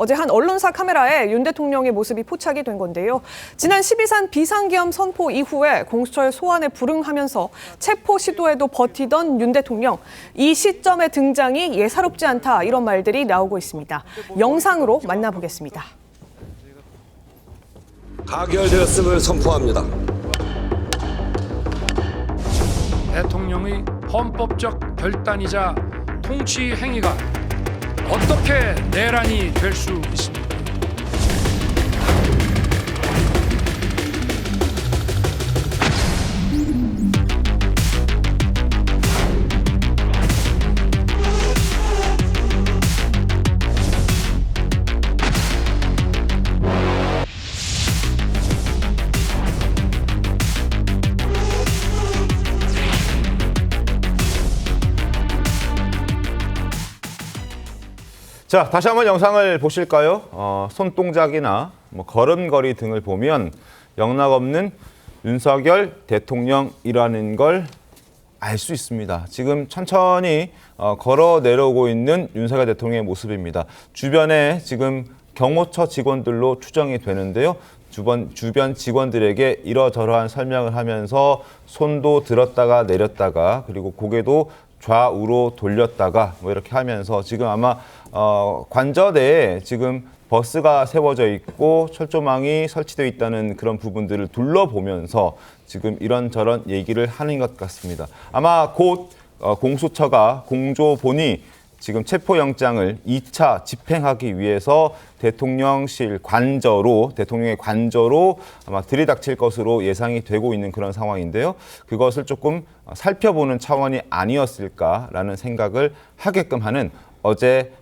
어제 한 언론사 카메라에 윤 대통령의 모습이 포착이 된 건데요. 지난 12.3 비상계엄 선포 이후에 공수처의 소환에 불응하면서 체포 시도에도 버티던 윤 대통령. 이 시점의 등장이 예사롭지 않다 이런 말들이 나오고 있습니다. 영상으로 만나보겠습니다. 가결되었음을 선포합니다. 대통령의 헌법적 결단이자 통치 행위가 어떻게 내란이 될 수 있습니까? 자, 다시 한번 영상을 보실까요? 손동작이나 걸음걸이 등을 보면 영락없는 윤석열 대통령이라는 걸 알 수 있습니다. 지금 천천히 걸어 내려오고 있는 윤석열 대통령의 모습입니다. 주변에 지금 경호처 직원들로 추정이 되는데요. 주변 직원들에게 이러저러한 설명을 하면서 손도 들었다가 내렸다가 그리고 고개도 좌우로 돌렸다가 이렇게 하면서 지금 아마 관저대에 지금 버스가 세워져 있고 철조망이 설치되어 있다는 그런 부분들을 둘러보면서 지금 이런저런 얘기를 하는 것 같습니다. 아마 곧 공수처가 공조본이 지금 체포영장을 2차 집행하기 위해서 대통령의 관저로 아마 들이닥칠 것으로 예상이 되고 있는 그런 상황인데요. 그것을 조금 살펴보는 차원이 아니었을까라는 생각을 하게끔 하는 어제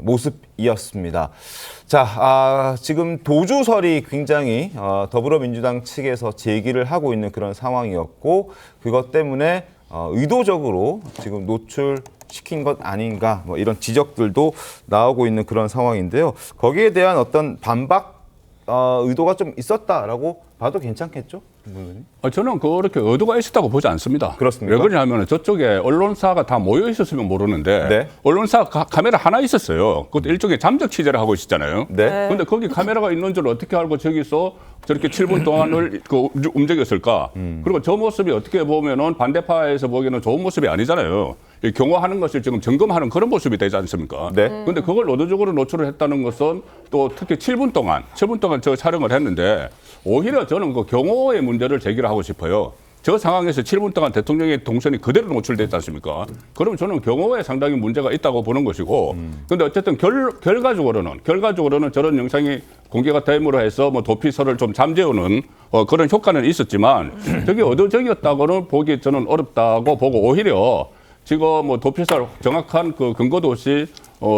모습이었습니다. 자, 지금 도주설이 굉장히 더불어민주당 측에서 제기를 하고 있는 그런 상황이었고 그것 때문에 의도적으로 지금 노출시킨 것 아닌가 이런 지적들도 나오고 있는 그런 상황인데요. 거기에 대한 어떤 반박 의도가 좀 있었다라고 봐도 괜찮겠죠? 저는 그렇게 의도가 있었다고 보지 않습니다. 그렇습니까? 왜 그러냐면 저쪽에 언론사가 다 모여 있었으면 모르는데 네. 언론사 카메라 하나 있었어요. 그것도 일종의 잠적 취재를 하고 있었잖아요. 네. 그런데 거기 카메라가 있는 줄 어떻게 알고 저기서 저렇게 7분 동안을 움직였을까? 그리고 저 모습이 어떻게 보면은 반대파에서 보기에는 좋은 모습이 아니잖아요. 경호하는 것을 지금 점검하는 그런 모습이 되지 않습니까? 네. 그런데 그걸 의도적으로 노출을 했다는 것은 또 특히 7분 동안 저 촬영을 했는데 오히려 저는 그 경호의 문제를 제기를 하고 싶어요. 저 상황에서 7분 동안 대통령의 동선이 그대로 노출됐지 않습니까? 그럼 저는 경호에 상당히 문제가 있다고 보는 것이고, 근데 어쨌든 결과적으로는 저런 영상이 공개가 됨으로 해서 도피서를 좀 잠재우는 그런 효과는 있었지만, 저게 의도적이었다고는 보기 저는 어렵다고 보고 오히려 지금 도피서 정확한 그 근거도 없이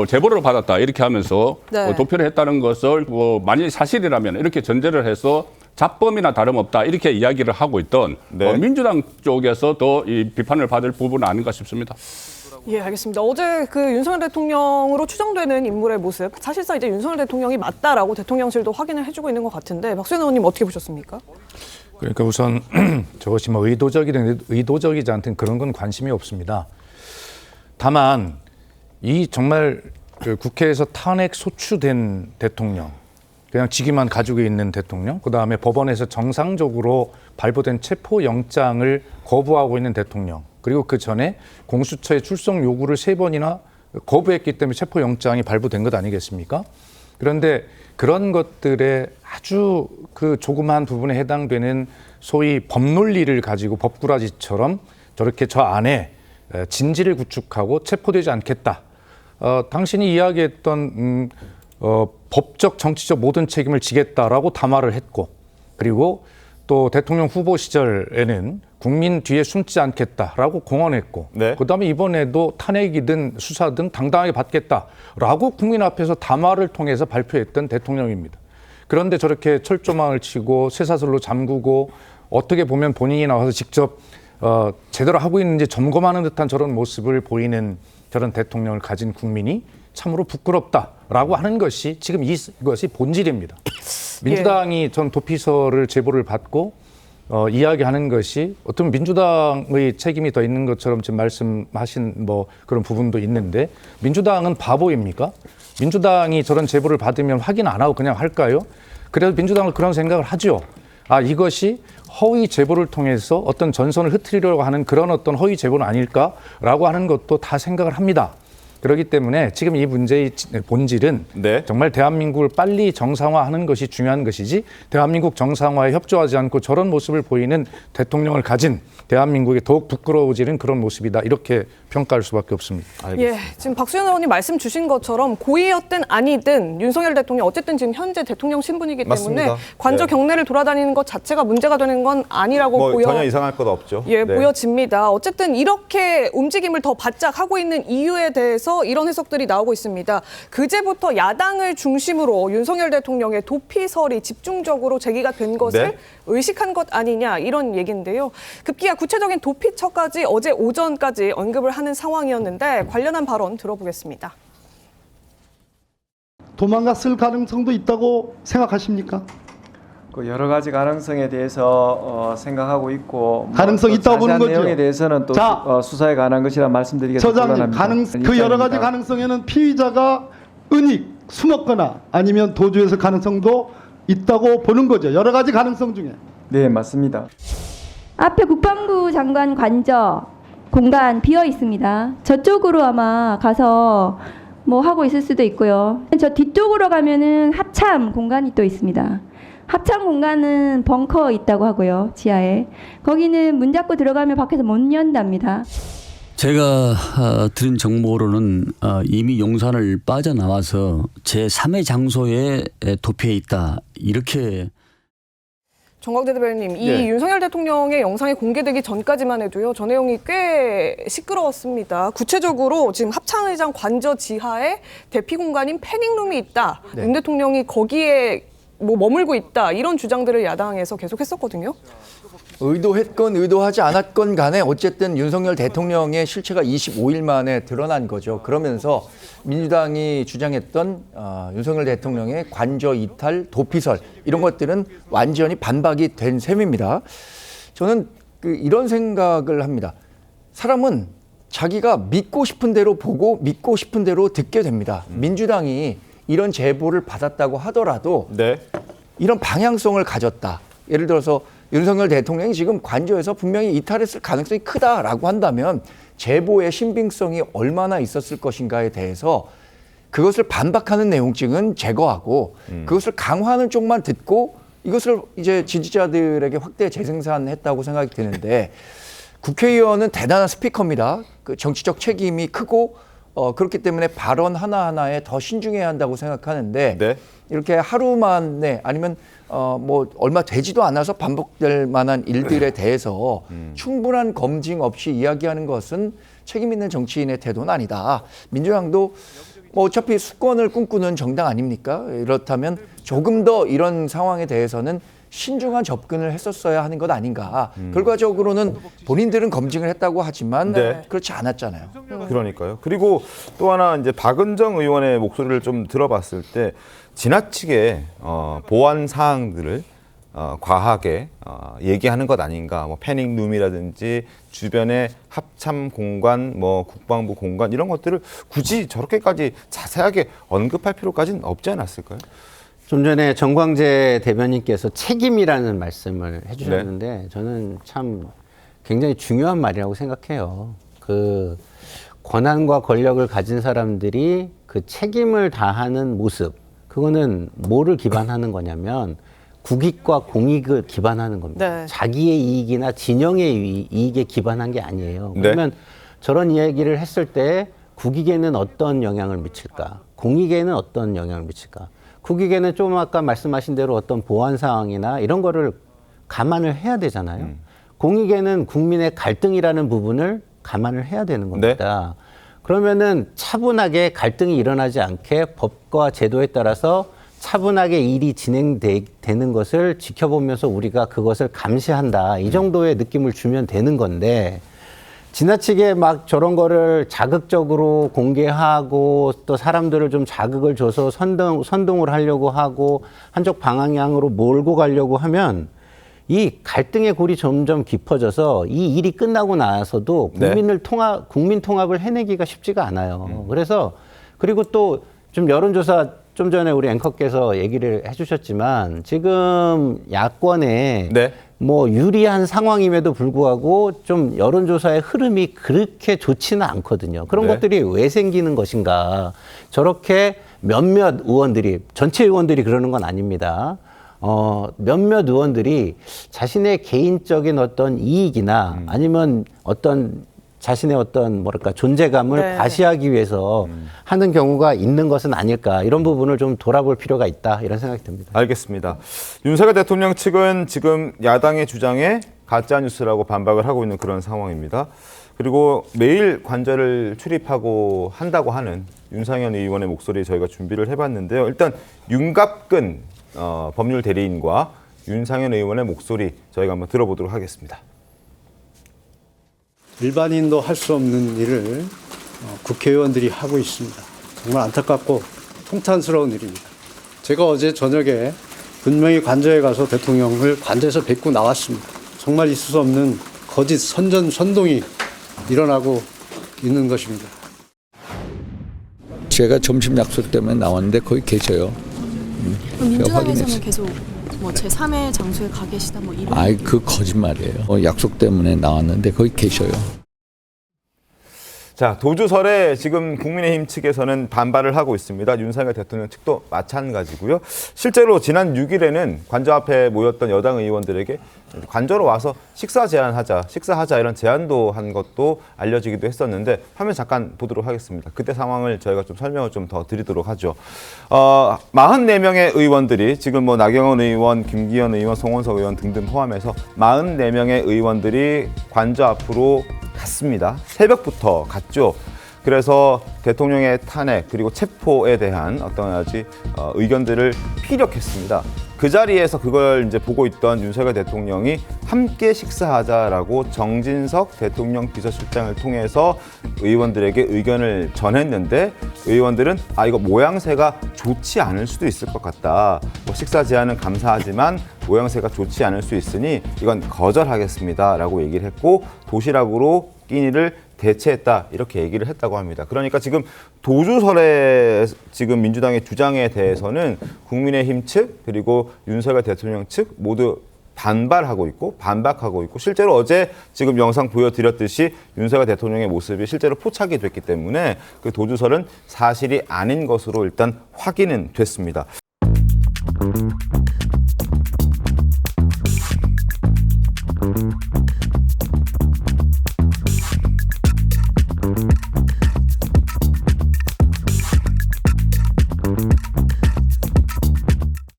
제보를 받았다 이렇게 하면서 네. 도피를 했다는 것을 만일 사실이라면 이렇게 전제를 해서 잡범이나 다름없다 이렇게 이야기를 하고 있던 네. 민주당 쪽에서 더 이 비판을 받을 부분은 아닌가 싶습니다. 예, 알겠습니다. 어제 그 윤석열 대통령으로 추정되는 인물의 모습, 사실상 이제 윤석열 대통령이 맞다라고 대통령실도 확인을 해주고 있는 것 같은데 박수현 의원님 어떻게 보셨습니까? 그러니까 우선 저것이 의도적이든 의도적이지 않든 그런 건 관심이 없습니다. 다만 이 정말 그 국회에서 탄핵 소추된 대통령, 그냥 직위만 가지고 있는 대통령, 그다음에 법원에서 정상적으로 발부된 체포영장을 거부하고 있는 대통령, 그리고 그 전에 공수처의 출석 요구를 3번이나 거부했기 때문에 체포영장이 발부된 것 아니겠습니까? 그런데 그런 것들의 아주 그 조그마한 부분에 해당되는 소위 법논리를 가지고 법꾸라지처럼 저렇게 저 안에 진지를 구축하고 체포되지 않겠다. 당신이 이야기했던 법적, 정치적 모든 책임을 지겠다라고 담화를 했고, 그리고 또 대통령 후보 시절에는 국민 뒤에 숨지 않겠다라고 공언했고, 네. 그다음에 이번에도 탄핵이든 수사든 당당하게 받겠다라고 국민 앞에서 담화를 통해서 발표했던 대통령입니다. 그런데 저렇게 철조망을 치고 쇠사슬로 잠그고 어떻게 보면 본인이 나와서 직접 제대로 하고 있는지 점검하는 듯한 저런 모습을 보이는 저런 대통령을 가진 국민이 참으로 부끄럽다라고 하는 것이 지금 이것이 본질입니다. 민주당이 전 도피서를 제보를 받고 이야기하는 것이 어떤 민주당의 책임이 더 있는 것처럼 지금 말씀하신 뭐 그런 부분도 있는데 민주당은 바보입니까? 민주당이 저런 제보를 받으면 확인 안 하고 그냥 할까요? 그래서 민주당은 그런 생각을 하죠. 아, 이것이 허위 제보를 통해서 어떤 전선을 흐트리려고 하는 그런 어떤 허위 제보는 아닐까라고 하는 것도 다 생각을 합니다. 그렇기 때문에 지금 이 문제의 본질은 네. 정말 대한민국을 빨리 정상화하는 것이 중요한 것이지 대한민국 정상화에 협조하지 않고 저런 모습을 보이는 대통령을 가진 대한민국이 더욱 부끄러워지는 그런 모습이다. 이렇게 평가할 수밖에 없습니다. 예, 지금 박수현 의원님 말씀 주신 것처럼 고의였든 아니든 윤석열 대통령 어쨌든 지금 현재 대통령 신분이기 때문에 맞습니다. 관저 네. 경내를 돌아다니는 것 자체가 문제가 되는 건 아니라고 뭐 전혀 이상할 것 없죠. 예, 네. 보여집니다. 어쨌든 이렇게 움직임을 더 바짝 하고 있는 이유에 대해서 이런 해석들이 나오고 있습니다. 그제부터 야당을 중심으로 윤석열 대통령의 도피설이 집중적으로 제기가 된 것을 네. 의식한 것 아니냐 이런 얘기인데요. 급기야 구체적인 도피처까지 어제 오전까지 언급을 하는 상황이었는데 관련한 발언 들어보겠습니다. 도망갔을 가능성도 있다고 생각하십니까? 그 여러 가지 가능성에 대해서 생각하고 있고 가능성이 또 있다고 보는 자세한 거죠. 내용에 대해서는 또 자, 수사에 관한 것이라 말씀드리기가 좀 처장님, 곤란합니다. 그 여러 가지 입장입니다. 가능성에는 피의자가 은닉, 숨었거나 아니면 도주했을 가능성도 있다고 보는 거죠. 여러 가지 가능성 중에. 네, 맞습니다. 앞에 국방부 장관 관저 공간 비어 있습니다. 저쪽으로 아마 가서 뭐 하고 있을 수도 있고요. 저 뒤쪽으로 가면은 합참 공간이 또 있습니다. 합참 공간은 벙커 있다고 하고요. 지하에. 거기는 문 닫고 들어가면 밖에서 못 연답니다. 제가 들은 정보로는 이미 용산을 빠져나와서 제3의 장소에 도피해 있다. 이렇게. 정광재 대변인님, 이 예. 윤석열 대통령의 영상이 공개되기 전까지만 해도요, 저 내용이 꽤 시끄러웠습니다. 구체적으로 지금 합창의장 관저 지하에 대피 공간인 패닝룸이 있다. 윤 대통령이 거기에 뭐 머물고 있다. 이런 주장들을 야당에서 계속 했었거든요. 의도했건 의도하지 않았건 간에 어쨌든 윤석열 대통령의 실체가 25일 만에 드러난 거죠. 그러면서 민주당이 주장했던 윤석열 대통령의 관저 이탈, 도피설 이런 것들은 완전히 반박이 된 셈입니다. 저는 이런 생각을 합니다. 사람은 자기가 믿고 싶은 대로 보고 믿고 싶은 대로 듣게 됩니다. 민주당이 이런 제보를 받았다고 하더라도 네. 이런 방향성을 가졌다. 예를 들어서 윤석열 대통령이 지금 관저에서 분명히 이탈했을 가능성이 크다라고 한다면 제보의 신빙성이 얼마나 있었을 것인가에 대해서 그것을 반박하는 내용증은 제거하고 그것을 강화하는 쪽만 듣고 이것을 이제 지지자들에게 확대 재생산했다고 생각이 드는데 국회의원은 대단한 스피커입니다. 그 정치적 책임이 크고 그렇기 때문에 발언 하나하나에 더 신중해야 한다고 생각하는데 네. 이렇게 하루 만에 아니면 뭐 얼마 되지도 않아서 반복될 만한 일들에 대해서 충분한 검증 없이 이야기하는 것은 책임 있는 정치인의 태도는 아니다. 민주당도 뭐 어차피 수권을 꿈꾸는 정당 아닙니까? 이렇다면 조금 더 이런 상황에 대해서는 신중한 접근을 했었어야 하는 것 아닌가. 결과적으로는 본인들은 검증을 했다고 하지만 네. 그렇지 않았잖아요. 그러니까요. 그리고 또 하나 이제 박은정 의원의 목소리를 좀 들어봤을 때 지나치게 보안 사항들을 과하게 얘기하는 것 아닌가. 뭐 패닝룸이라든지 주변의 합참 공간, 뭐 국방부 공간 이런 것들을 굳이 저렇게까지 자세하게 언급할 필요까지는 없지 않았을까요? 좀 전에 정광재 대변인께서 책임이라는 말씀을 해주셨는데 저는 참 굉장히 중요한 말이라고 생각해요. 그 권한과 권력을 가진 사람들이 그 책임을 다하는 모습, 그거는 뭐를 기반하는 거냐면 국익과 공익을 기반하는 겁니다. 네. 자기의 이익이나 진영의 이익에 기반한 게 아니에요. 네. 그러면 저런 이야기를 했을 때 국익에는 어떤 영향을 미칠까? 공익에는 어떤 영향을 미칠까? 국익에는 좀 아까 말씀하신 대로 어떤 보안 상황이나 이런 거를 감안을 해야 되잖아요. 공익에는 국민의 갈등이라는 부분을 감안을 해야 되는 겁니다. 그러면은 차분하게 갈등이 일어나지 않게 법과 제도에 따라서 차분하게 일이 진행되는 것을 지켜보면서 우리가 그것을 감시한다. 이 정도의 느낌을 주면 되는 건데 지나치게 막 저런 거를 자극적으로 공개하고 또 사람들을 좀 자극을 줘서 선동을 하려고 하고 한쪽 방향으로 몰고 가려고 하면 이 갈등의 골이 점점 깊어져서 이 일이 끝나고 나서도 국민 통합을 해내기가 쉽지가 않아요. 그래서 그리고 또 좀 여론조사 좀 전에 우리 앵커께서 얘기를 해주셨지만 지금 야권에 뭐 유리한 상황임에도 불구하고 좀 여론조사의 흐름이 그렇게 좋지는 않거든요. 그런 것들이 왜 생기는 것인가. 저렇게 몇몇 의원들이, 전체 의원들이 그러는 건 아닙니다. 몇몇 의원들이 자신의 개인적인 어떤 이익이나 아니면 어떤 자신의 어떤 뭐랄까 존재감을 과시하기 위해서 하는 경우가 있는 것은 아닐까, 이런 부분을 좀 돌아볼 필요가 있다, 이런 생각이 듭니다. 알겠습니다. 윤석열 대통령 측은 지금 야당의 주장에 가짜 뉴스라고 반박을 하고 있는 그런 상황입니다. 그리고 매일 관저를 출입하고 한다고 하는 윤상현 의원의 목소리 저희가 준비를 해봤는데요. 일단 윤갑근 법률 대리인과 윤상현 의원의 목소리 저희가 한번 들어보도록 하겠습니다. 일반인도 할 수 없는 일을 국회의원들이 하고 있습니다. 정말 안타깝고 통탄스러운 일입니다. 제가 어제 저녁에 분명히 관저에 가서 대통령을 관저에서 뵙고 나왔습니다. 정말 있을 수 없는 거짓 선전선동이 일어나고 있는 것입니다. 제가 점심 약속 때문에 나왔는데 거기 계셔요. 민주당에서는 계속 뭐 제3의 장소에 가 계시다 뭐 이런. 아이, 그 거짓말이에요. 약속 때문에 나왔는데 거기 계셔요. 자, 도주설에 지금 국민의힘 측에서는 반발을 하고 있습니다. 윤석열 대통령 측도 마찬가지고요. 실제로 지난 6일에는 관저 앞에 모였던 여당 의원들에게 관저로 와서 식사하자 이런 제안도 한 것도 알려지기도 했었는데, 화면 잠깐 보도록 하겠습니다. 그때 상황을 저희가 좀 설명을 좀 더 드리도록 하죠. 44명의 의원들이 지금 뭐 나경원 의원, 김기현 의원, 송원석 의원 등등 포함해서 44명의 의원들이 관저 앞으로 갔습니다. 새벽부터 갔죠. 그래서 대통령의 탄핵 그리고 체포에 대한 어떤 의견들을 피력했습니다. 그 자리에서 그걸 이제 보고 있던 윤석열 대통령이 함께 식사하자라고 정진석 대통령 비서실장을 통해서 의원들에게 의견을 전했는데, 의원들은 이거 모양새가 좋지 않을 수도 있을 것 같다. 뭐 식사 제안은 감사하지만 모양새가 좋지 않을 수 있으니 이건 거절하겠습니다라고 얘기를 했고, 도시락으로 끼니를 대체했다, 이렇게 얘기를 했다고 합니다. 그러니까 지금 도주설의 지금 민주당의 주장에 대해서는 국민의힘 측 그리고 윤석열 대통령 측 모두 반발하고 있고 반박하고 있고, 실제로 어제 지금 영상 보여드렸듯이 윤석열 대통령의 모습이 실제로 포착이 됐기 때문에 그 도주설은 사실이 아닌 것으로 일단 확인은 됐습니다.